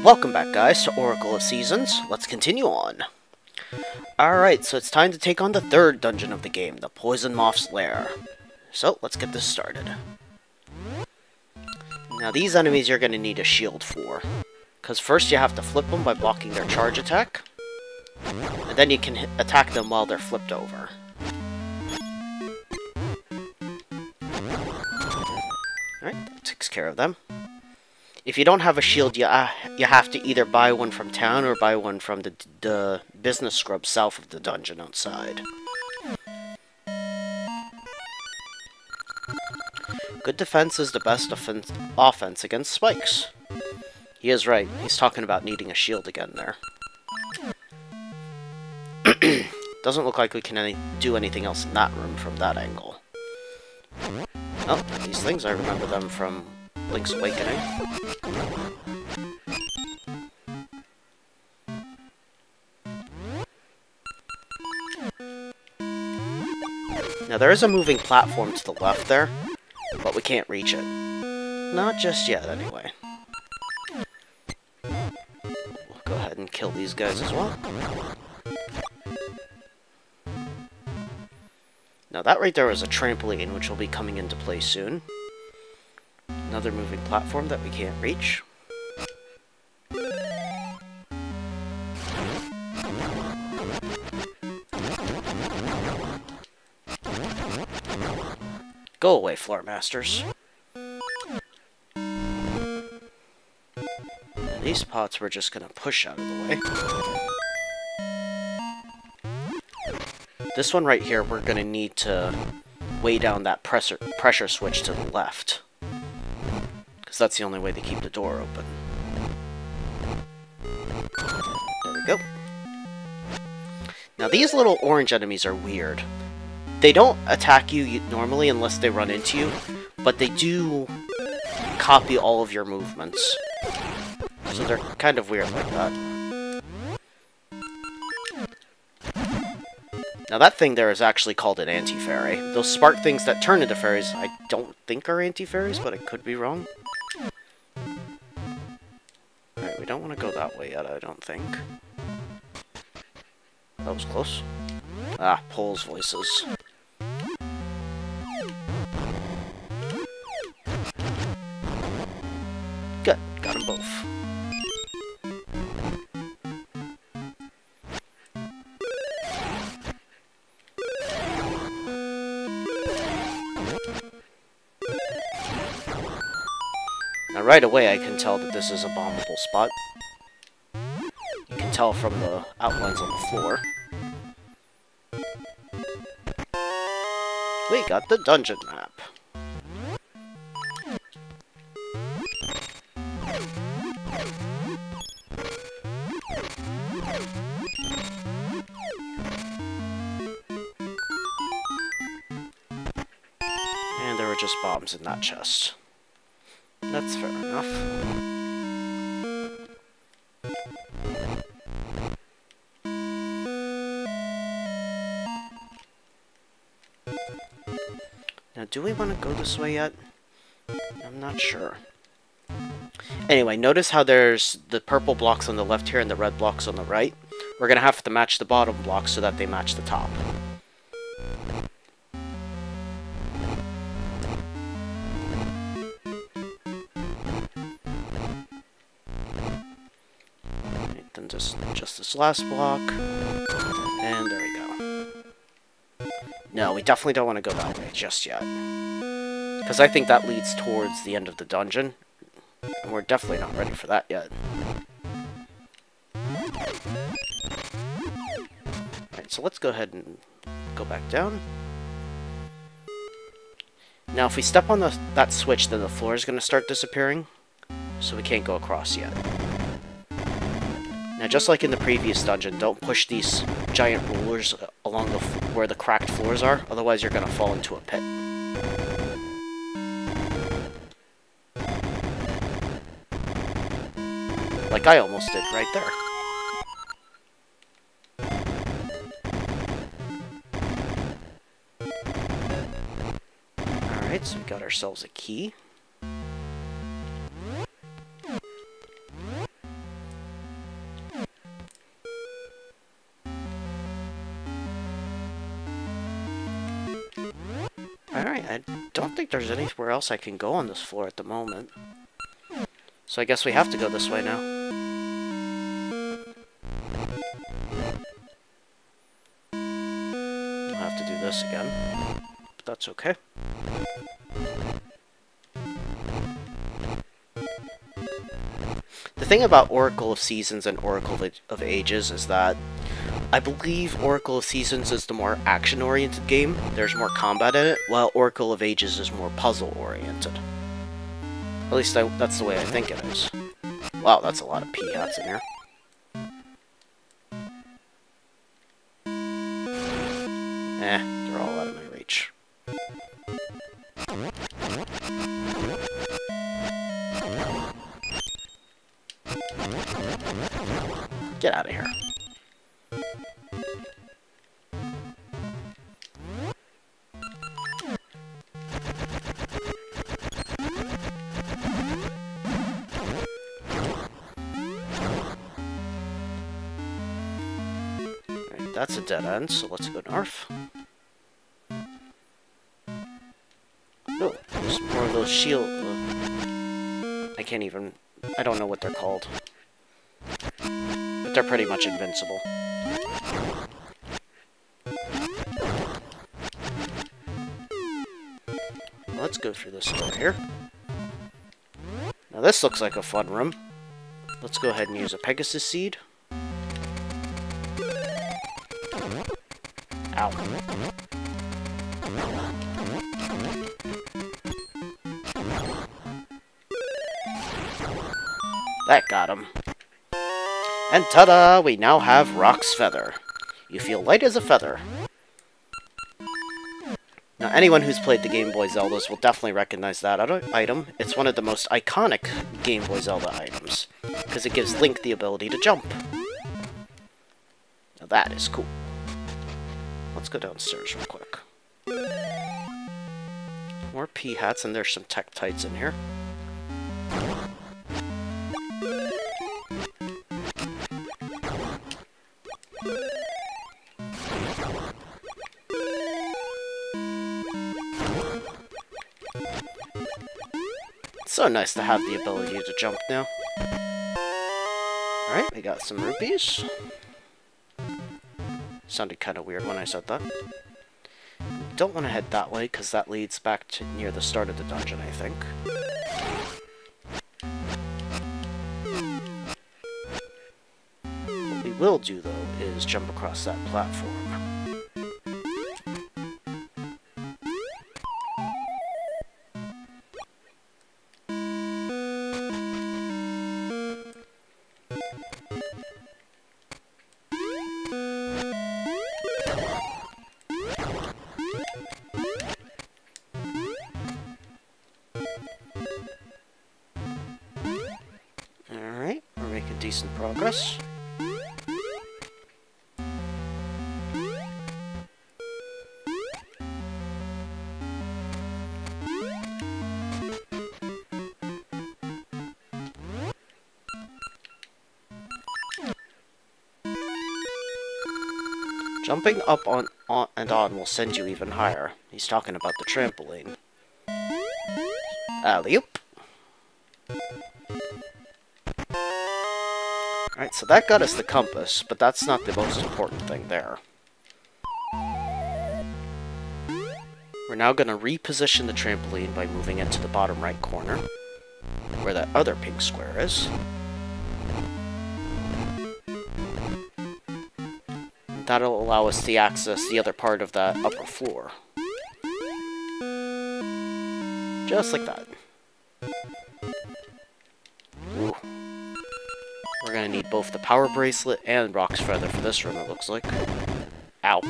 Welcome back, guys, to Oracle of Seasons. Let's continue on. Alright, so it's time to take on the third dungeon of the game, the Poison Moth's Lair. So, let's get this started. Now, these enemies you're going to need a shield for. Because first you have to flip them by blocking their charge attack. And then you can attack them while they're flipped over. Alright, that takes care of them. If you don't have a shield, you have to either buy one from town or buy one from the business scrub south of the dungeon outside. Good defense is the best offense against spikes. He is right. He's talking about needing a shield again there. Doesn't look like we can do anything else in that room from that angle. Oh, these things, I remember them from Link's Awakening. Now there is a moving platform to the left there, but we can't reach it. Not just yet, anyway. We'll go ahead and kill these guys as well. Now that right there is a trampoline, which will be coming into play soon. Another moving platform that we can't reach. Go away, floor masters. These pots we're just gonna push out of the way. This one right here, we're gonna need to weigh down that pressure switch to the left. Because that's the only way to keep the door open. There we go. Now these little orange enemies are weird. They don't attack you normally unless they run into you, but they do copy all of your movements. So they're kind of weird like that. Now that thing there is actually called an anti-fairy. Those spark things that turn into fairies I don't think are anti-fairies, but I could be wrong. Alright, we don't want to go that way yet, I don't think. That was close. Ah, Pole's voices. Good, got them both. Now right away I can tell that this is a bombable spot. You can tell from the outlines on the floor. We got the dungeon map. And there were just bombs in that chest. That's fair enough. Now, do we want to go this way yet? I'm not sure. Anyway, notice how there's the purple blocks on the left here and the red blocks on the right. We're going to have to match the bottom blocks so that they match the top. Right, then just this last block. And there we go. No, we definitely don't want to go that way just yet. Because I think that leads towards the end of the dungeon. And we're definitely not ready for that yet. Alright, so let's go ahead and go back down. Now, if we step on that switch, then the floor is going to start disappearing. So we can't go across yet. Now, just like in the previous dungeon, don't push these giant rulers along where the cracked floors are, otherwise you're going to fall into a pit. Like I almost did right there. Alright, so we got ourselves a key. Alright, I don't think there's anywhere else I can go on this floor at the moment. So I guess we have to go this way now. We'll have to do this again. But that's okay. The thing about Oracle of Seasons and Oracle of Ages is that I believe Oracle of Seasons is the more action-oriented game. There's more combat in it, while Oracle of Ages is more puzzle-oriented. At least that's the way I think it is. Wow, that's a lot of P-hats in here. They're all out of my reach. Get out of here. Alright, that's a dead end, so let's go north. Oh, there's more of those shield... I can't even... I don't know what they're called. But they're pretty much invincible. Let's go through this door here. Now this looks like a fun room. Let's go ahead and use a Pegasus seed. Ow. That got him. And ta-da! We now have Rock's Feather. You feel light as a feather. Now, anyone who's played the Game Boy Zeldas will definitely recognize that item. It's one of the most iconic Game Boy Zelda items, because it gives Link the ability to jump. Now that is cool. Let's go downstairs real quick. More P-hats, and there's some Tektites in here. So nice to have the ability to jump now. Alright, we got some rupees. Sounded kind of weird when I said that. Don't want to head that way, because that leads back to near the start of the dungeon, I think. What we will do, though, is jump across that platform. Decent progress. Jumping up on will send you even higher. He's talking about the trampoline. Alley-oop. Alright, so that got us the compass, but that's not the most important thing there. We're now going to reposition the trampoline by moving it to the bottom right corner, where that other pink square is. That'll allow us to access the other part of that upper floor. Just like that. Ooh. We're gonna need both the Power Bracelet and Rock's Feather for this room, it looks like. Ow.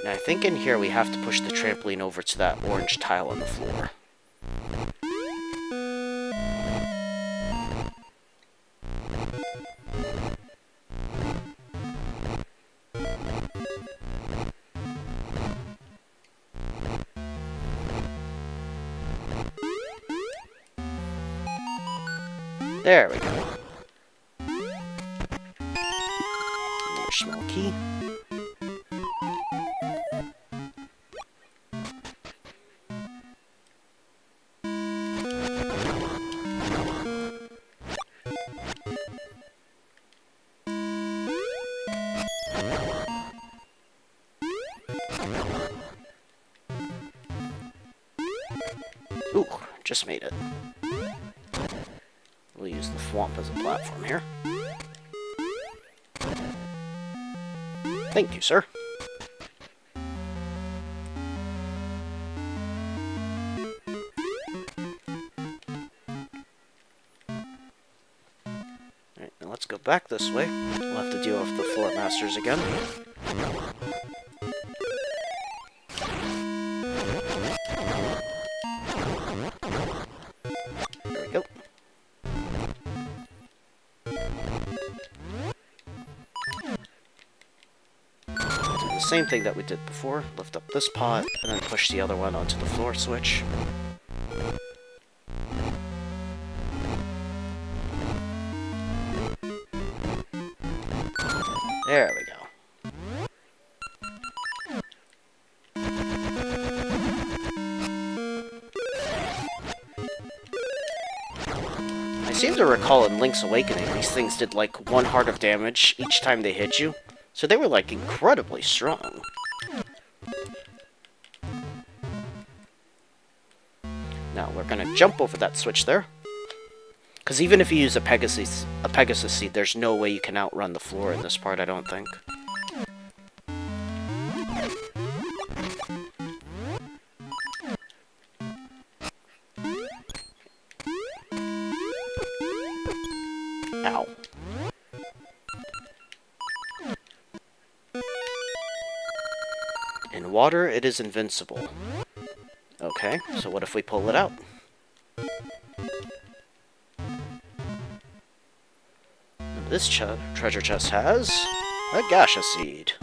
Now I think in here we have to push the trampoline over to that orange tile on the floor. There we go. Another small key. Ooh, just made it. We'll use the swamp as a platform here. Thank you, sir. Alright, now let's go back this way. We'll have to deal with the floor masters again. There we go. Do the same thing that we did before. Lift up this pot, and then push the other one onto the floor switch. There we go. I seem to recall in Link's Awakening, these things did like 1 heart of damage each time they hit you. So they were like incredibly strong. Now we're gonna jump over that switch there. Because even if you use a Pegasus seed, there's no way you can outrun the floor in this part, I don't think. Ow. In water, it is invincible. Okay, so what if we pull it out? This treasure chest has a gacha seed.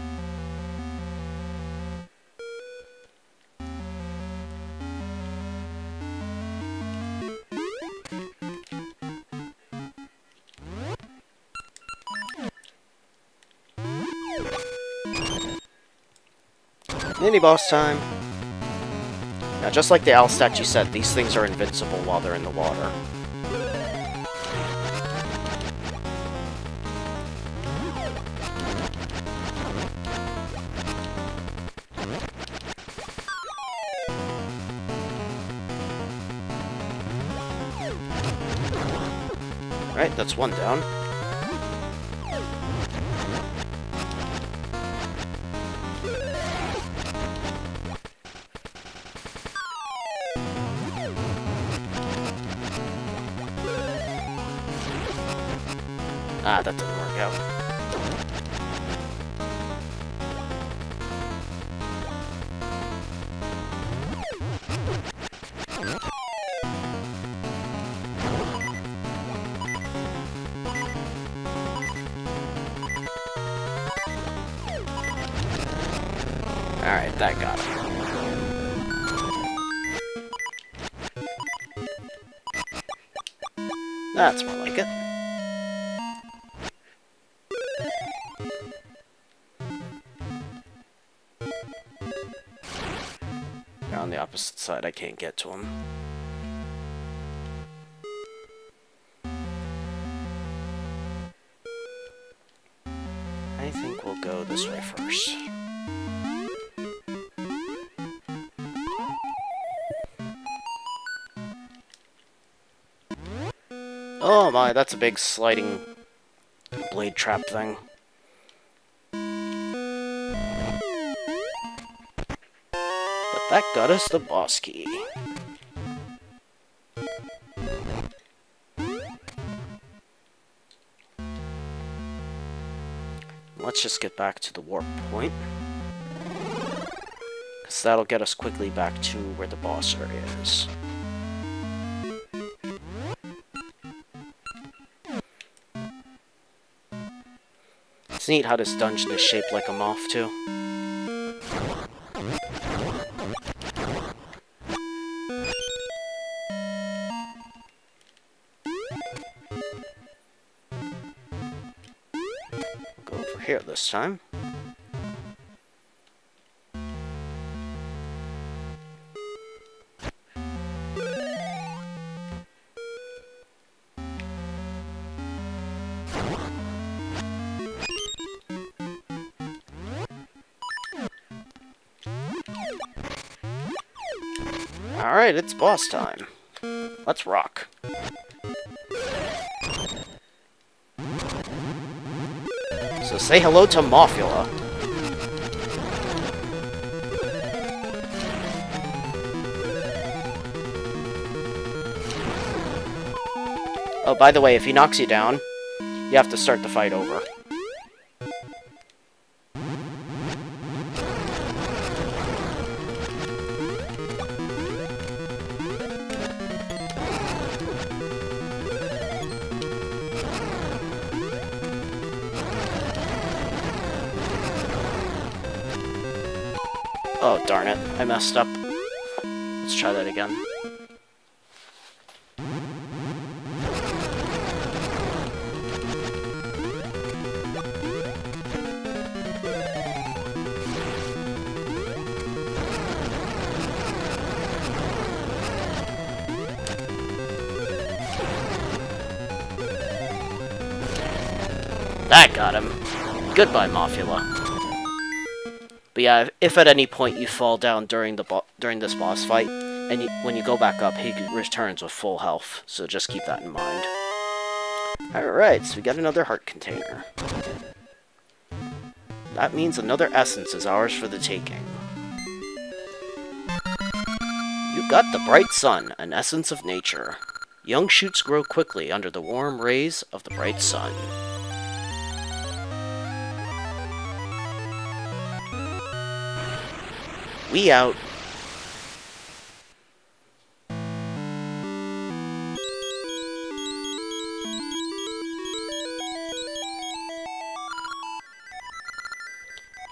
Miniboss time. Now, just like the owl statue said, these things are invincible while they're in the water. Right, that's one down. Ah, that didn't work out. Alright, that got it. That's more like it. They're on the opposite side, I can't get to them. I think we'll go this way first. Oh my, that's a big sliding blade trap thing. But that got us the boss key. Let's just get back to the warp point. Because that'll get us quickly back to where the boss area is. It's neat how this dungeon is shaped like a moth, too. here this time. Alright, it's boss time. Let's rock. So say hello to Mothula. Oh, by the way, if he knocks you down, you have to start the fight over. Oh, darn it. I messed up. Let's try that again. That got him. Goodbye, Mothula. But yeah, if at any point you fall down during this boss fight, and when you go back up, he returns with full health, so just keep that in mind. Alright, so we got another heart container. That means another essence is ours for the taking. You got the bright sun, an essence of nature. Young shoots grow quickly under the warm rays of the bright sun. We out.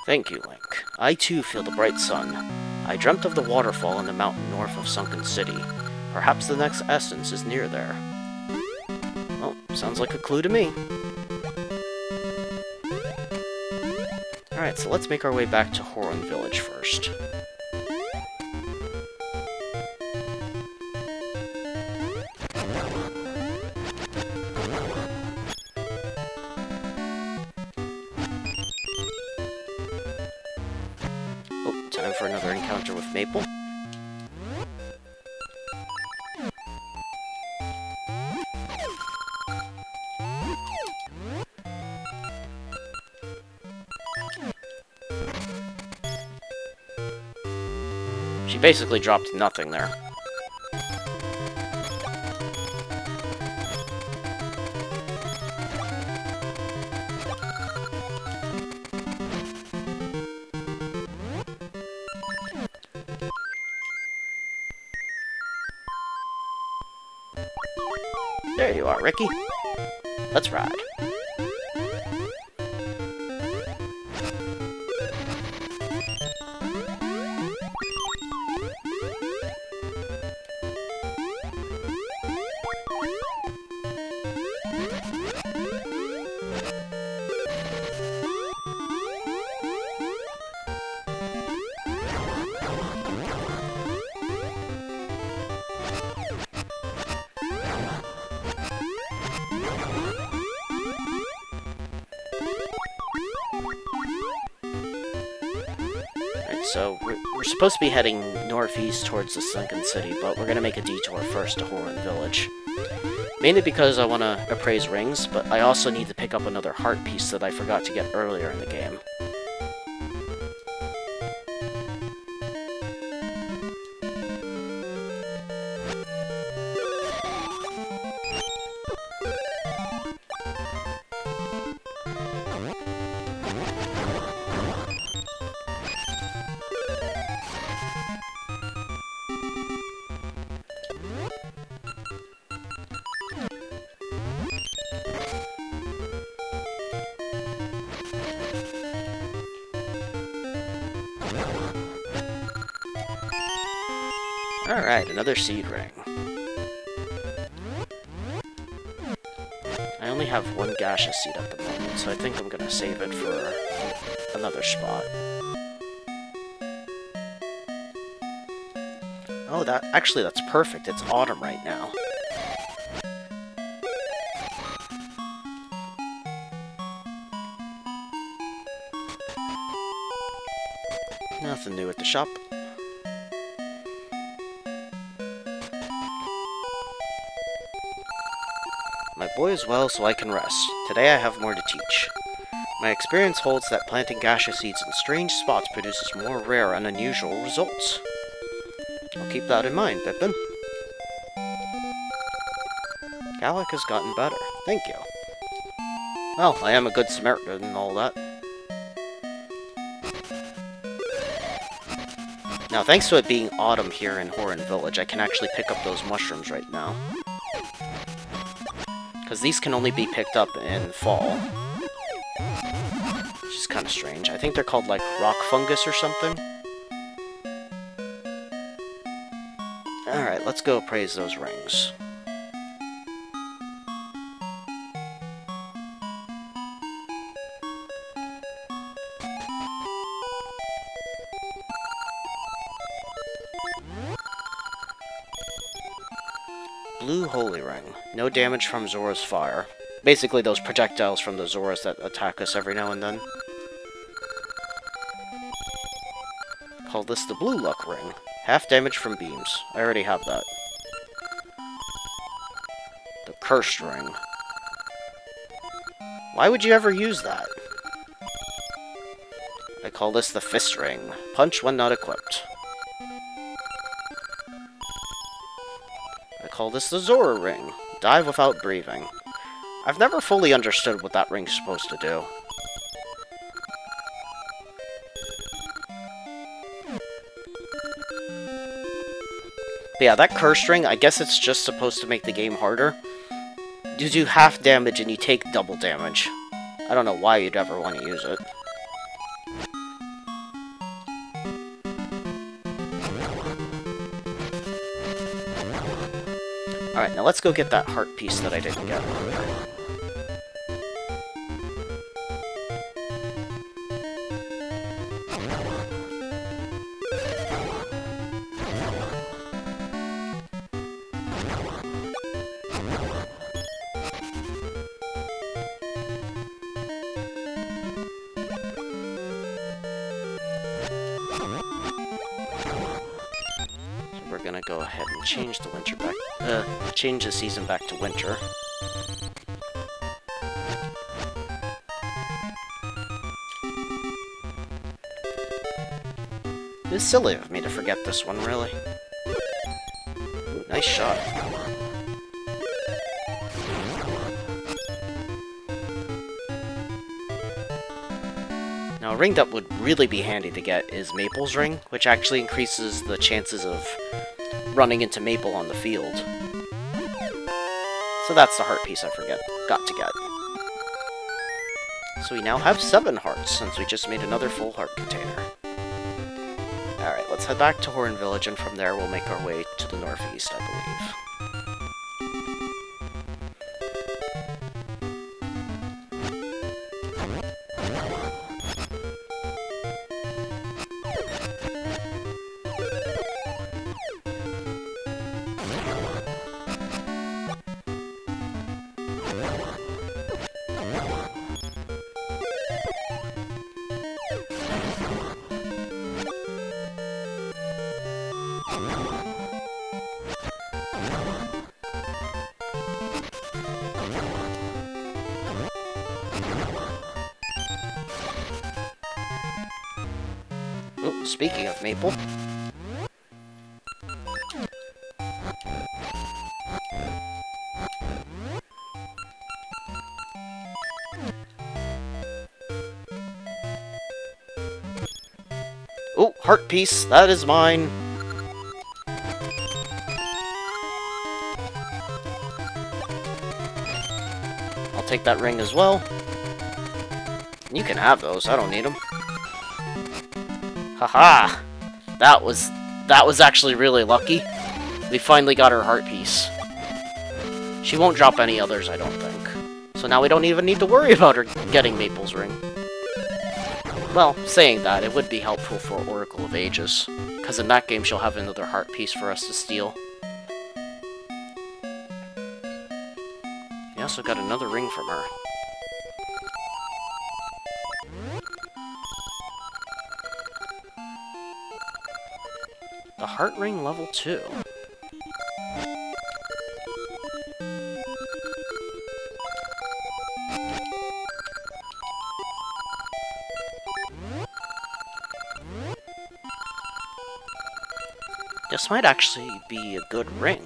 Thank you, Link. I too feel the bright sun. I dreamt of the waterfall in the mountain north of Sunken City. Perhaps the next essence is near there. Well, sounds like a clue to me. Alright, so let's make our way back to Horon Village first. Oh, time for another encounter with Maple. She basically dropped nothing there. There you are, Ricky. Let's ride. So, we're supposed to be heading northeast towards the Sunken City, but we're going to make a detour first to Horon Village. Mainly because I want to appraise rings, but I also need to pick up another heart piece that I forgot to get earlier in the game. Alright, another seed ring. I only have one gaseous seed at the moment, so I think I'm gonna save it for another spot. Oh, actually that's perfect. It's autumn right now. Nothing new at the shop. My boy is well, so I can rest. Today I have more to teach. My experience holds that planting gaseous seeds in strange spots produces more rare and unusual results. I'll keep that in mind, Pippin. Gallic has gotten better. Thank you. Well, I am a good Samaritan and all that. Now, thanks to it being autumn here in Horon Village, I can actually pick up those mushrooms right now. Because these can only be picked up in fall. Which is kind of strange. I think they're called, like, rock fungus or something. Alright, let's go appraise those rings. Blue Holy Ring. No damage from Zora's fire. Basically those projectiles from the Zoras that attack us every now and then. Call this the Blue Luck Ring. Half damage from beams. I already have that. The Cursed Ring. Why would you ever use that? I call this the Fist Ring. Punch when not equipped. I call this the Zora Ring. Dive without breathing. I've never fully understood what that ring's supposed to do. But yeah, that Cursed Ring, I guess it's just supposed to make the game harder. You do half damage and you take double damage. I don't know why you'd ever want to use it. Alright, now let's go get that heart piece that I didn't get earlier. We're gonna go ahead and change the winter back, change the season back to winter. It's silly of me to forget this one, really. Ooh, nice shot. Now, a ring that would really be handy to get is Maple's ring, which actually increases the chances of running into Maple on the field. So that's the heart piece I got to get. So we now have 7 hearts, since we just made another full heart container. Alright, let's head back to Horon Village, and from there we'll make our way to the northeast, I believe. Oh, speaking of Maple. Oh, heart piece, that is mine. I'll take that ring as well. You can have those, I don't need them. Haha! That was actually really lucky. We finally got her heart piece. She won't drop any others, I don't think. So now we don't even need to worry about her getting Maple's ring. Well, saying that, it would be helpful for Oracle of Ages, because in that game she'll have another heart piece for us to steal. We also got another ring from her. The heart ring level 2. This might actually be a good ring.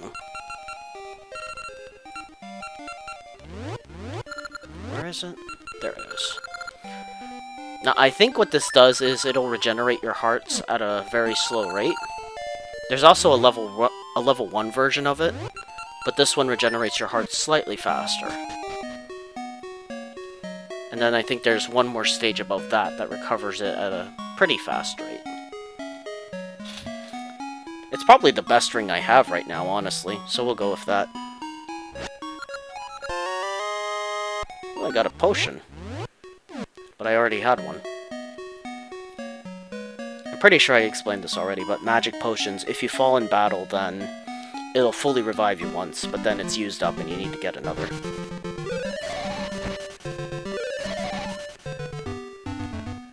Where is it? There it is. Now, I think what this does is it'll regenerate your hearts at a very slow rate. There's also a level 1 version of it, but this one regenerates your hearts slightly faster. And then I think there's one more stage above that that recovers it at a pretty fast rate. It's probably the best ring I have right now, honestly, so we'll go with that. Oh, I got a potion. But I already had one. I'm pretty sure I explained this already, but magic potions, if you fall in battle, then it'll fully revive you once, but then it's used up and you need to get another.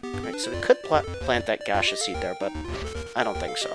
Alright, so we could plant that gaseous seed there, but I don't think so.